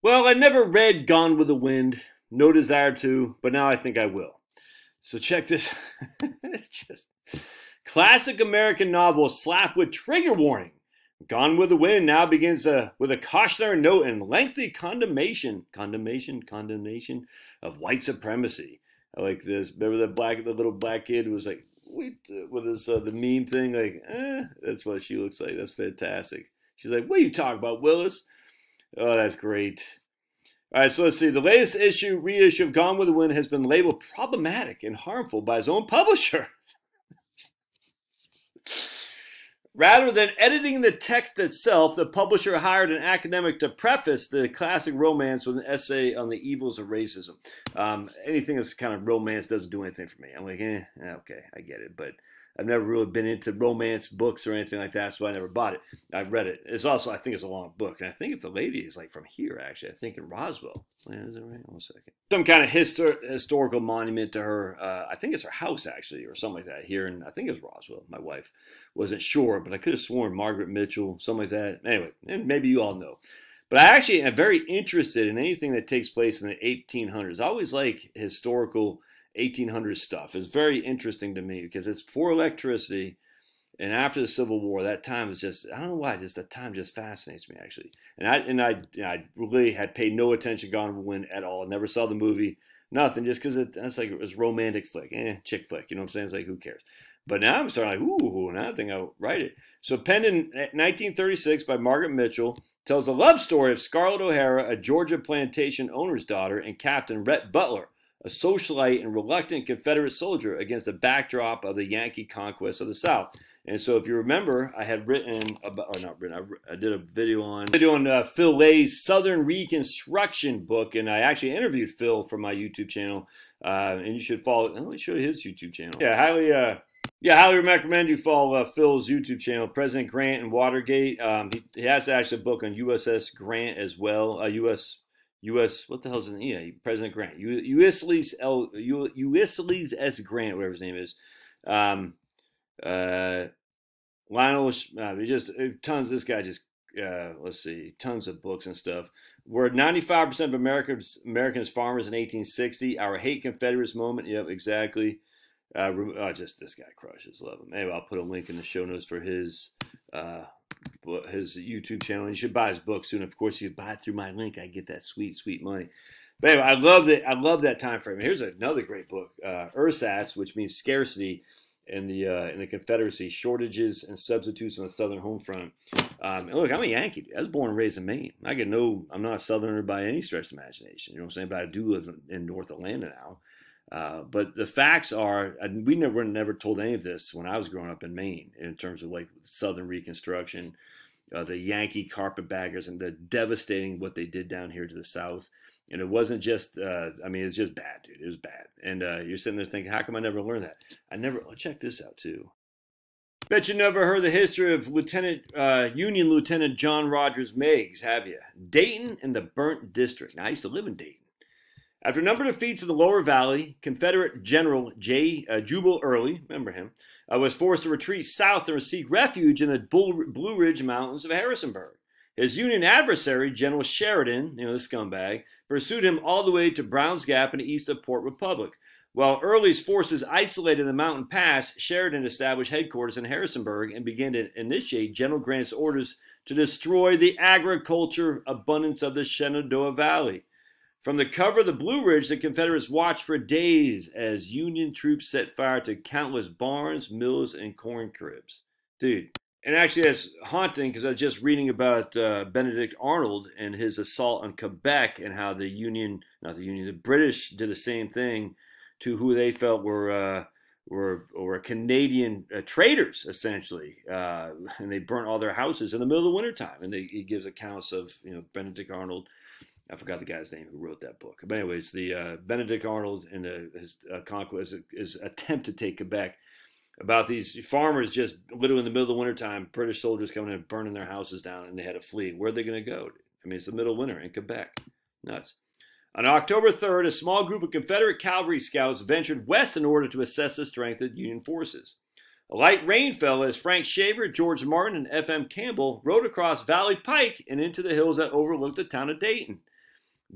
Well, I never read Gone with the Wind, no desire to, but now I think I will. So check this. It's just classic American novel slapped with trigger warning. Gone with the Wind now begins with a cautionary note and lengthy condemnation of white supremacy. I like this. Remember the little black kid who was like, wait, with this the meme thing, like, that's what she looks like. That's fantastic. She's like, what are you talking about, Willis? Oh, that's great. All right, so let's see. The latest reissue of Gone with the Wind has been labeled problematic and harmful by his own publisher. Rather than editing the text itself, the publisher hired an academic to preface the classic romance with an essay on the evils of racism. Anything that's kind of romance doesn't do anything for me. I'm like, okay, I get it, but I've never really been into romance books or anything like that, so I never bought it. I've read it. It's also, I think it's a long book, and I think if the lady is like from here, actually, I think in Roswell. Is that right? One second. Some kind of historical monument to her. I think it's her house, actually, or something like that here, and I think it's Roswell. My wife wasn't sure, but I could have sworn Margaret Mitchell, something like that. Anyway, and maybe you all know. But I actually am very interested in anything that takes place in the 1800s. I always like historical 1800s stuff. It's very interesting to me because it's before electricity and after the Civil War. That time is just, I don't know why, just that time just fascinates me, actually. And I really had paid no attention to Gone with the Wind at all. I never saw the movie, nothing, just because it's like it was romantic flick, chick flick, you know what I'm saying? It's like, who cares? But now I'm starting like, ooh, now I think I'll write it. So penned in 1936 by Margaret Mitchell, tells a love story of Scarlett O'Hara, a Georgia plantation owner's daughter, and Captain Rhett Butler, a socialite and reluctant Confederate soldier, against the backdrop of the Yankee conquest of the South. And so if you remember, I had written about, or not written, I did a video on Phil Lay's Southern Reconstruction book, and I actually interviewed Phil from my YouTube channel, and you should follow, let me show you his YouTube channel. Yeah, highly recommend you follow Phil's YouTube channel, President Grant and Watergate. He has actually a book on USS Grant as well. U.S. What the hell is his name? Yeah, President Grant. Ulysses S. Grant, whatever his name is. Lionel, he just tons. This guy just let's see, tons of books and stuff. We're 95% of Americans farmers in 1860. Our hate Confederates moment. Yep, exactly. Just this guy crushes. Love him. Anyway, I'll put a link in the show notes for his YouTube channel. You should buy his book soon. Of course, if you buy it through my link, I get that sweet, sweet money. But anyway, I love that time frame. Here's another great book, Ersatz, which means scarcity in the Confederacy, shortages and substitutes on the Southern home front. And look, I'm a Yankee. I was born and raised in Maine. I'm not a Southerner by any stretch of imagination. You know what I'm saying? But I do live in North Atlanta now. But the facts are, we were never told any of this when I was growing up in Maine in terms of like Southern Reconstruction, the Yankee carpetbaggers, and the devastating what they did down here to the South. And it wasn't just, it's just bad, dude. It was bad. And you're sitting there thinking, how come I never learned that? Check this out too. Bet you never heard the history of Union Lieutenant John Rogers Meigs, have you? Dayton and the Burnt District. Now, I used to live in Dayton. After a number of defeats in the lower valley, Confederate General Jubal Early, remember him, was forced to retreat south and seek refuge in the Blue Ridge Mountains of Harrisonburg. His Union adversary, General Sheridan, the scumbag, pursued him all the way to Browns Gap and east of Port Republic. While Early's forces isolated the mountain pass, Sheridan established headquarters in Harrisonburg and began to initiate General Grant's orders to destroy the agriculture abundance of the Shenandoah Valley. From the cover of the Blue Ridge, the Confederates watched for days as Union troops set fire to countless barns, mills, and corn cribs. Dude, and actually that's haunting because I was just reading about Benedict Arnold and his assault on Quebec and how the British did the same thing to who they felt were Canadian traitors, essentially. And they burnt all their houses in the middle of the wintertime. And he gives accounts of, Benedict Arnold. I forgot the guy's name who wrote that book. But anyways, the Benedict Arnold and his conquest, his attempt to take Quebec, about these farmers just literally in the middle of the wintertime, British soldiers coming in and burning their houses down, and they had to flee. Where are they going to go? It's the middle of winter in Quebec. Nuts. On October 3rd, a small group of Confederate cavalry scouts ventured west in order to assess the strength of Union forces. A light rain fell as Frank Shaver, George Martin, and F.M. Campbell rode across Valley Pike and into the hills that overlooked the town of Dayton.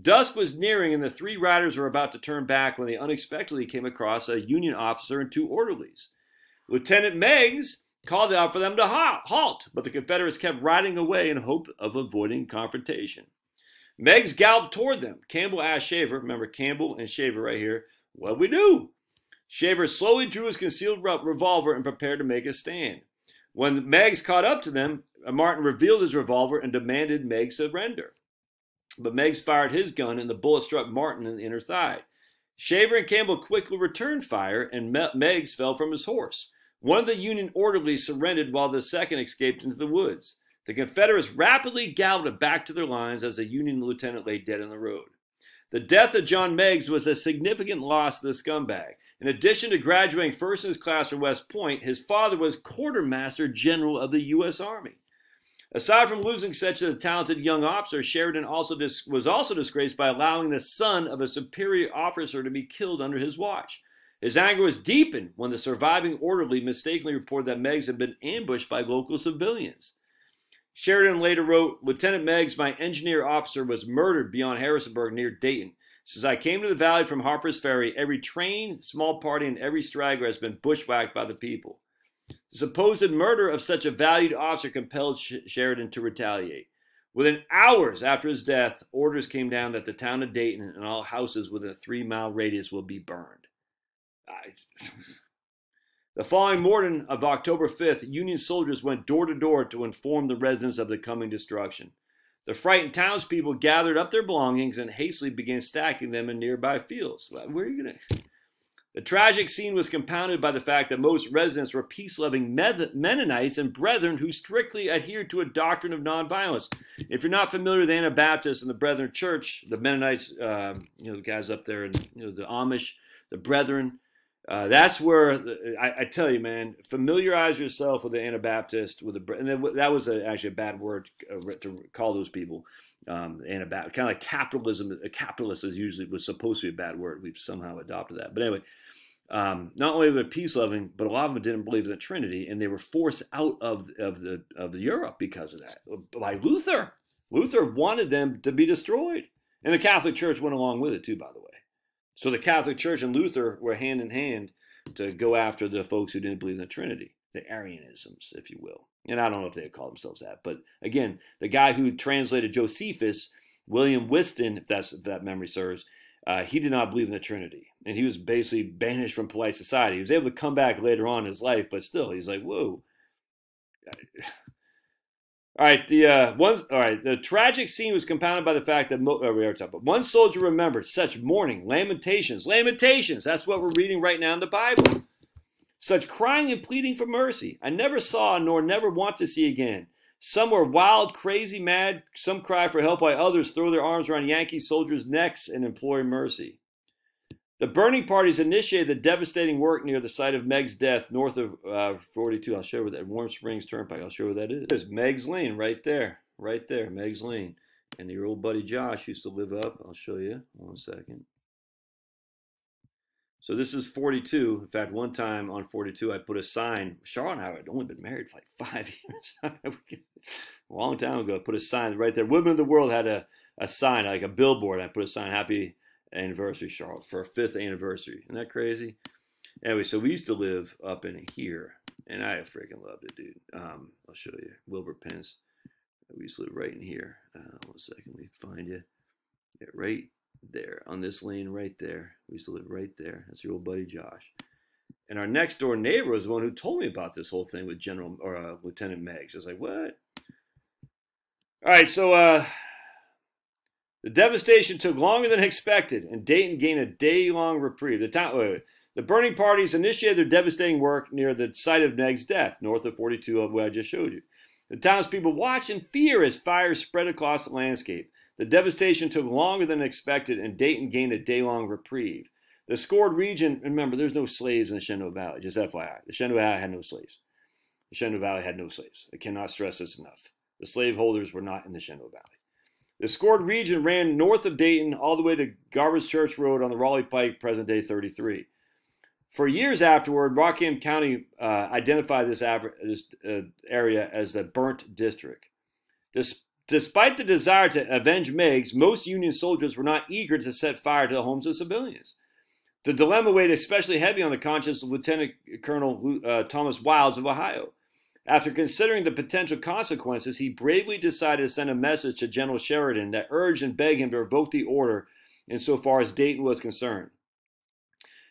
Dusk was nearing, and the 3 riders were about to turn back when they unexpectedly came across a Union officer and 2 orderlies. Lieutenant Meigs called out for them to halt, but the Confederates kept riding away in hope of avoiding confrontation. Meigs galloped toward them. Campbell asked Shaver, remember Campbell and Shaver right here, "What'd we do?" Shaver slowly drew his concealed revolver and prepared to make a stand. When Meigs caught up to them, Martin revealed his revolver and demanded Meigs surrender. But Meigs fired his gun, and the bullet struck Martin in the inner thigh. Shaver and Campbell quickly returned fire, and Meigs fell from his horse. One of the Union orderlies surrendered while the second escaped into the woods. The Confederates rapidly galloped back to their lines as the Union lieutenant lay dead on the road. The death of John Meigs was a significant loss to the scumbag. In addition to graduating first in his class from West Point, his father was quartermaster general of the U.S. Army. Aside from losing such a talented young officer, Sheridan was also disgraced by allowing the son of a superior officer to be killed under his watch. His anger was deepened when the surviving orderly mistakenly reported that Meigs had been ambushed by local civilians. Sheridan later wrote, "Lieutenant Meigs, my engineer officer, was murdered beyond Harrisonburg near Dayton. Since I came to the valley from Harper's Ferry, every train, small party, and every straggler has been bushwhacked by the people." The supposed murder of such a valued officer compelled Sheridan to retaliate. Within hours after his death, orders came down that the town of Dayton and all houses within a 3-mile radius will be burned. The following morning of October 5th, Union soldiers went door to door to inform the residents of the coming destruction. The frightened townspeople gathered up their belongings and hastily began stacking them in nearby fields. Where are you going to... The tragic scene was compounded by the fact that most residents were peace-loving Mennonites and Brethren who strictly adhered to a doctrine of nonviolence. If you're not familiar with the Anabaptists and the Brethren Church, the Mennonites, the guys up there, and the Amish, the Brethren, that's where I tell you, man, familiarize yourself with the Anabaptist, and that was actually a bad word to call those people. Anabaptist, kind of like capitalism. Capitalist was supposed to be a bad word. We've somehow adopted that. But anyway, not only were they peace loving, but a lot of them didn't believe in the Trinity, and they were forced out of Europe because of that by Luther. Luther wanted them to be destroyed, and the Catholic Church went along with it too, by the way. So the Catholic Church and Luther were hand in hand to go after the folks who didn't believe in the Trinity, the Arianisms, if you will. And I don't know if they call themselves that, but again, the guy who translated Josephus, William Whiston, if that memory serves, he did not believe in the Trinity, and he was basically banished from polite society. He was able to come back later on in his life, but still, he's like, whoa. All right, the tragic scene was compounded by the fact that we already talked about. One soldier remembered such mourning, lamentations. That's what we're reading right now in the Bible. Such crying and pleading for mercy, I never saw nor never want to see again. Some were wild, crazy, mad. Some cry for help, while others throw their arms around Yankee soldiers' necks and implore mercy. The burning parties initiated the devastating work near the site of Meigs' death, north of 42. I'll show you where that Warm Springs Turnpike. I'll show you where that is. There's Meigs Lane right there, Meigs Lane. And your old buddy Josh used to live up. I'll show you. 1 second. So this is 42. In fact, one time on 42, I put a sign. Charlotte and I had only been married for like 5 years. A long time ago, I put a sign right there. Women of the World had a sign, like a billboard. I put a sign, "Happy Anniversary, Charlotte," for our 5th anniversary. Isn't that crazy? Anyway, so we used to live up in here, and I freaking loved it, dude. I'll show you. Wilbur Pence. We used to live right in here. 1 second, let me find you. Yeah, right there on this lane right there. We used to live right there. That's your old buddy Josh. And our next door neighbor was the one who told me about this whole thing with Lieutenant Meigs. I was like, what? All right, so the devastation took longer than expected, and Dayton gained a day-long reprieve. The burning parties initiated their devastating work near the site of Meigs' death, north of 42 of what I just showed you. The townspeople watched in fear as fire spread across the landscape. The devastation took longer than expected, and Dayton gained a day-long reprieve. The scored region, remember, there's no slaves in the Shenandoah Valley, just FYI. The Shenandoah Valley had no slaves. The Shenandoah Valley had no slaves. I cannot stress this enough. The slaveholders were not in the Shenandoah Valley. The scored region ran north of Dayton all the way to Garbage Church Road on the Raleigh Pike, present-day 33. For years afterward, Rockham County identified this area as the Burnt District. Despite the desire to avenge Meigs, most Union soldiers were not eager to set fire to the homes of civilians. The dilemma weighed especially heavy on the conscience of Lieutenant Colonel Thomas Wilds of Ohio. After considering the potential consequences, he bravely decided to send a message to General Sheridan that urged and begged him to revoke the order insofar as Dayton was concerned.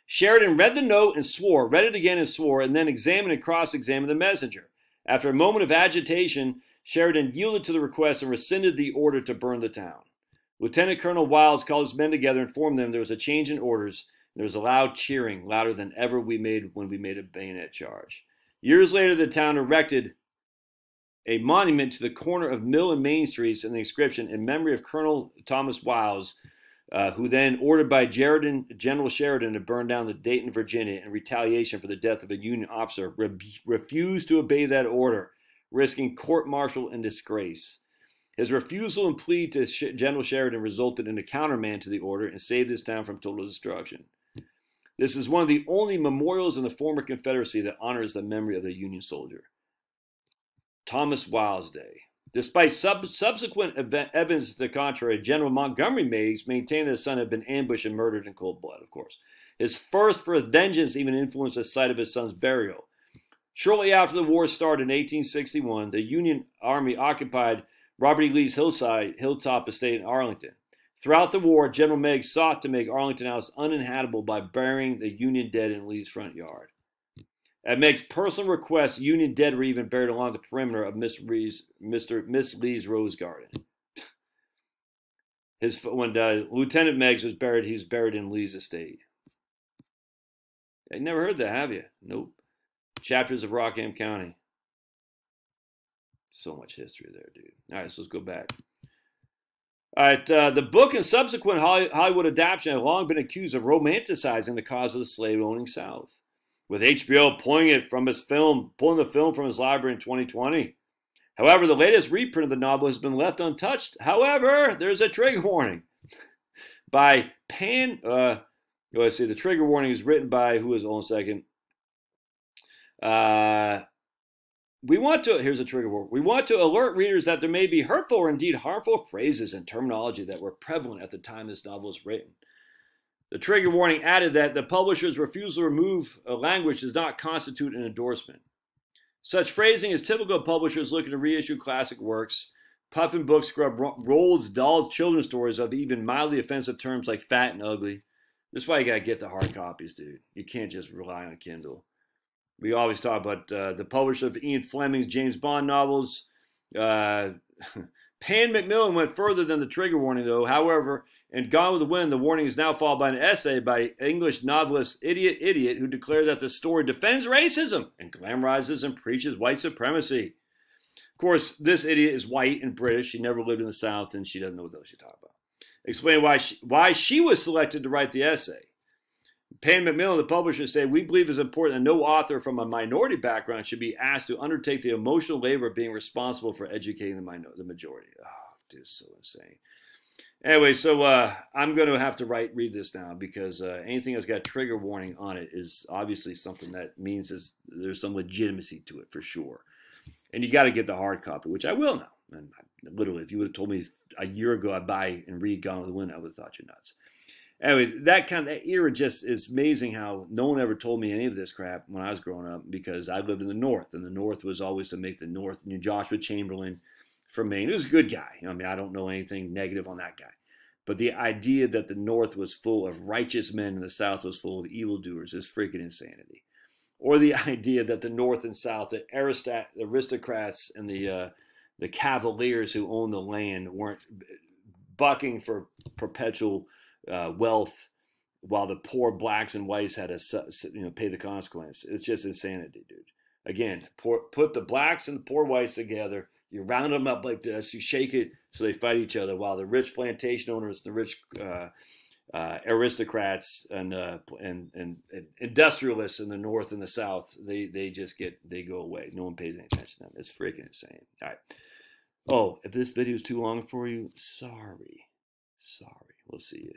Sheridan read the note and swore, read it again and swore, and then examined and cross-examined the messenger. After a moment of agitation, Sheridan yielded to the request and rescinded the order to burn the town. Lieutenant Colonel Wilds called his men together and informed them there was a change in orders. There was a loud cheering, louder than ever when we made a bayonet charge. Years later, the town erected a monument to the corner of Mill and Main Streets and the inscription in memory of Colonel Thomas Wilds, who then ordered by General Sheridan to burn down the Dayton, Virginia, in retaliation for the death of a Union officer, refused to obey that order, risking court-martial and disgrace. His refusal and plea to General Sheridan resulted in a countermand to the order and saved his town from total destruction. This is one of the only memorials in the former Confederacy that honors the memory of the Union soldier. Thomas Wilds Day. Despite subsequent evidence to the contrary, General Montgomery Meigs maintained that his son had been ambushed and murdered in cold blood, of course. His thirst for vengeance even influenced the site of his son's burial. Shortly after the war started in 1861, the Union Army occupied Robert E. Lee's hilltop estate in Arlington. Throughout the war, General Meigs sought to make Arlington House uninhabitable by burying the Union dead in Lee's front yard. At Meigs' personal request, Union dead were even buried along the perimeter of Miss Lee's rose garden. When Lieutenant Meigs was buried, he was buried in Lee's estate. You never heard that, have you? Nope. Chapters of Rockham County. So much history there, dude. All right, so let's go back. All right, the book and subsequent Hollywood adaptation have long been accused of romanticizing the cause of the slave-owning South, with HBO pulling the film from his library in 2020. However, the latest reprint of the novel has been left untouched. However, there's a trigger warning by Penn. Let's see, the trigger warning is written by, hold on a second. Here's a trigger warning. We want to alert readers that there may be hurtful or indeed harmful phrases and terminology that were prevalent at the time this novel was written. The trigger warning added that the publisher's refusal to remove a language does not constitute an endorsement. Such phrasing is typical of publishers looking to reissue classic works. Puffin Books scrub Roald's dull children's stories of even mildly offensive terms like fat and ugly. That's why you gotta get the hard copies, dude. You can't just rely on Kindle. We always talk about the publisher of Ian Fleming's James Bond novels. Pan Macmillan went further than the trigger warning, though. However, in Gone with the Wind, the warning is now followed by an essay by English novelist Idiot, who declared that the story defends racism and glamorizes and preaches white supremacy. Of course, this idiot is white and British. She never lived in the South, and she doesn't know what those she's talking about. Explain why she was selected to write the essay. Pan Macmillan, the publisher, said, "We believe it's important that no author from a minority background should be asked to undertake the emotional labor of being responsible for educating the majority." Oh, dude, so insane. Anyway, so I'm going to have to read this now because anything that's got trigger warning on it is obviously something that means there's some legitimacy to it for sure. And you got to get the hard copy, which I will now. And literally, if you would have told me a year ago I'd buy and read Gone with the Wind, I would have thought you nuts. Anyway, that era just is amazing how no one ever told me any of this crap when I was growing up because I lived in the North, and the North was always to make the North. Joshua Chamberlain from Maine, he was a good guy. I mean, I don't know anything negative on that guy. But the idea that the North was full of righteous men and the South was full of evildoers is freaking insanity. Or the idea that the North and South, the aristocrats and the cavaliers who owned the land weren't bucking for perpetual wealth, while the poor blacks and whites had to pay the consequence. It's just insanity, dude. Again, put the blacks and the poor whites together. You round them up like this. You shake it so they fight each other, while the rich plantation owners, the rich aristocrats, and industrialists in the North and the South, they go away. No one pays any attention to them. It's freaking insane. All right. Oh, if this video is too long for you, sorry. We'll see you.